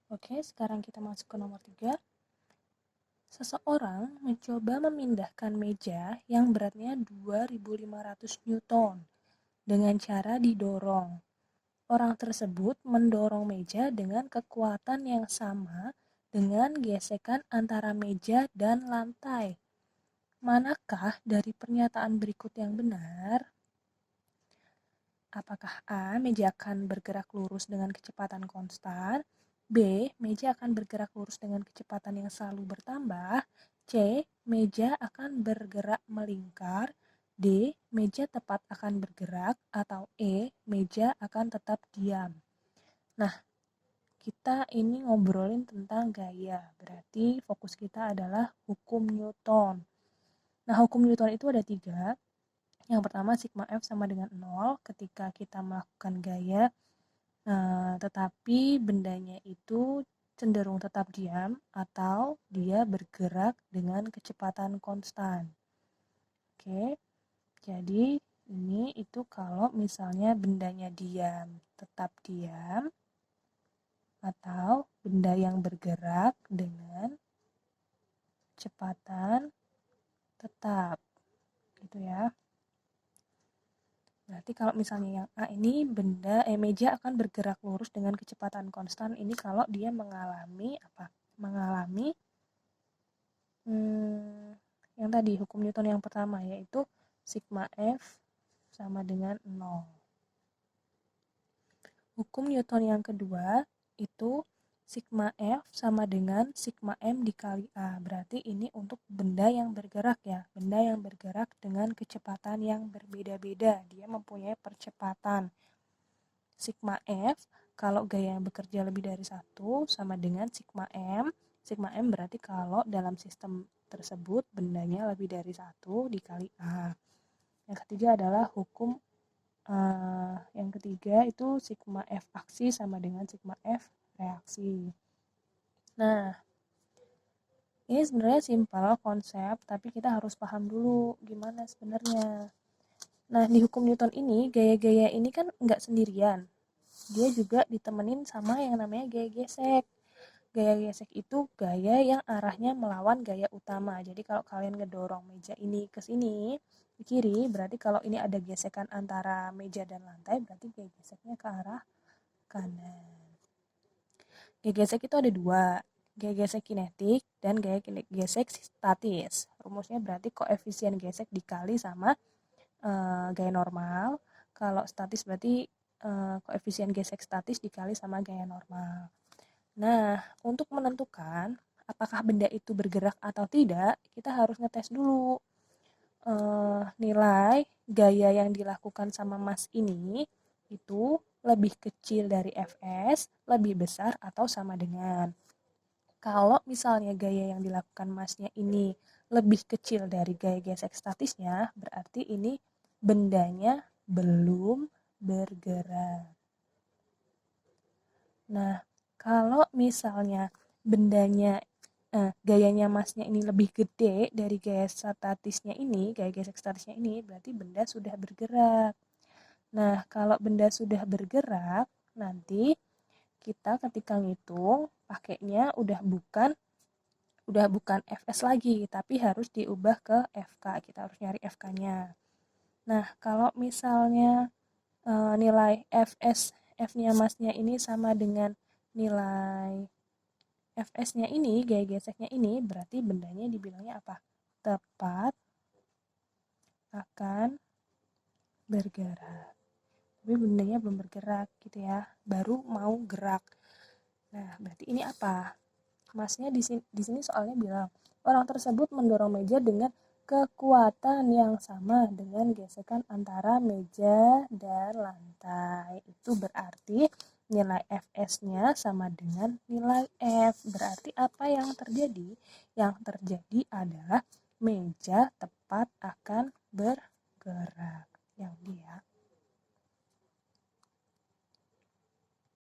Oke, sekarang kita masuk ke nomor 3. Seseorang mencoba memindahkan meja yang beratnya 2.500 Newton dengan cara didorong. Orang tersebut mendorong meja dengan kekuatan yang sama dengan gesekan antara meja dan lantai. Manakah dari pernyataan berikut yang benar? Apakah A. Meja akan bergerak lurus dengan kecepatan konstan? B. Meja akan bergerak lurus dengan kecepatan yang selalu bertambah? C. Meja akan bergerak melingkar? D. Meja tepat akan bergerak? Atau E. Meja akan tetap diam? Nah, kita ini ngobrolin tentang gaya. Berarti fokus kita adalah hukum Newton. Nah, hukum Newton itu ada 3. Yang pertama, sigma F sama dengan 0 ketika kita melakukan gaya, tetapi bendanya itu cenderung tetap diam atau dia bergerak dengan kecepatan konstan. Oke, jadi ini itu kalau misalnya bendanya diam, tetap diam, atau benda yang bergerak dengan kecepatan tetap, gitu ya. Berarti kalau misalnya yang A ini meja akan bergerak lurus dengan kecepatan konstan. Ini kalau dia mengalami apa? Mengalami yang tadi hukum Newton yang pertama, yaitu sigma F sama dengan 0. Hukum Newton yang kedua itu sigma F sama dengan sigma M dikali A. Berarti ini untuk benda yang bergerak ya. Benda yang bergerak dengan kecepatan yang berbeda-beda. Dia mempunyai percepatan. Sigma F, kalau gaya yang bekerja lebih dari 1 sama dengan sigma M. Sigma M berarti kalau dalam sistem tersebut bendanya lebih dari 1 dikali A. Yang ketiga adalah hukum yang ketiga itu sigma F aksi sama dengan sigma F reaksi. Nah, ini sebenarnya simpel konsep, tapi kita harus paham dulu gimana sebenarnya. Nah, di hukum Newton ini, gaya-gaya ini kan nggak sendirian. Dia juga ditemenin sama yang namanya gaya gesek. Gaya gesek itu gaya yang arahnya melawan gaya utama. Jadi kalau kalian ngedorong meja ini ke sini, ke kiri, berarti kalau ini ada gesekan antara meja dan lantai, berarti gaya geseknya ke arah kanan. Gaya gesek itu ada 2, gaya gesek kinetik dan gaya gesek statis. Rumusnya berarti koefisien gesek dikali sama gaya normal. Kalau statis berarti koefisien gesek statis dikali sama gaya normal. Nah, untuk menentukan apakah benda itu bergerak atau tidak, kita harus ngetes dulu nilai gaya yang dilakukan sama Mas ini itu lebih kecil dari Fs, lebih besar atau sama dengan. Kalau misalnya gaya yang dilakukan Masnya ini lebih kecil dari gaya gesek statisnya, berarti ini bendanya belum bergerak. Nah, kalau misalnya gayanya Masnya ini lebih gede dari gaya statisnya ini, gaya gesek statisnya ini, berarti benda sudah bergerak. Nah, kalau benda sudah bergerak, nanti kita ketika ngitung pakainya udah bukan Fs lagi, tapi harus diubah ke Fk. Kita harus nyari Fk-nya. Nah, kalau misalnya nilai F-nya Masnya ini sama dengan nilai Fs-nya ini, gaya geseknya ini, berarti bendanya dibilangnya apa? Tepat akan bergerak. Tapi bendanya belum bergerak gitu ya, baru mau gerak. Nah, berarti ini apa? Masnya di sini soalnya bilang, orang tersebut mendorong meja dengan kekuatan yang sama dengan gesekan antara meja dan lantai. Itu berarti nilai Fs-nya sama dengan nilai F. Berarti apa yang terjadi? Yang terjadi adalah meja tepat akan bergerak. Yang dia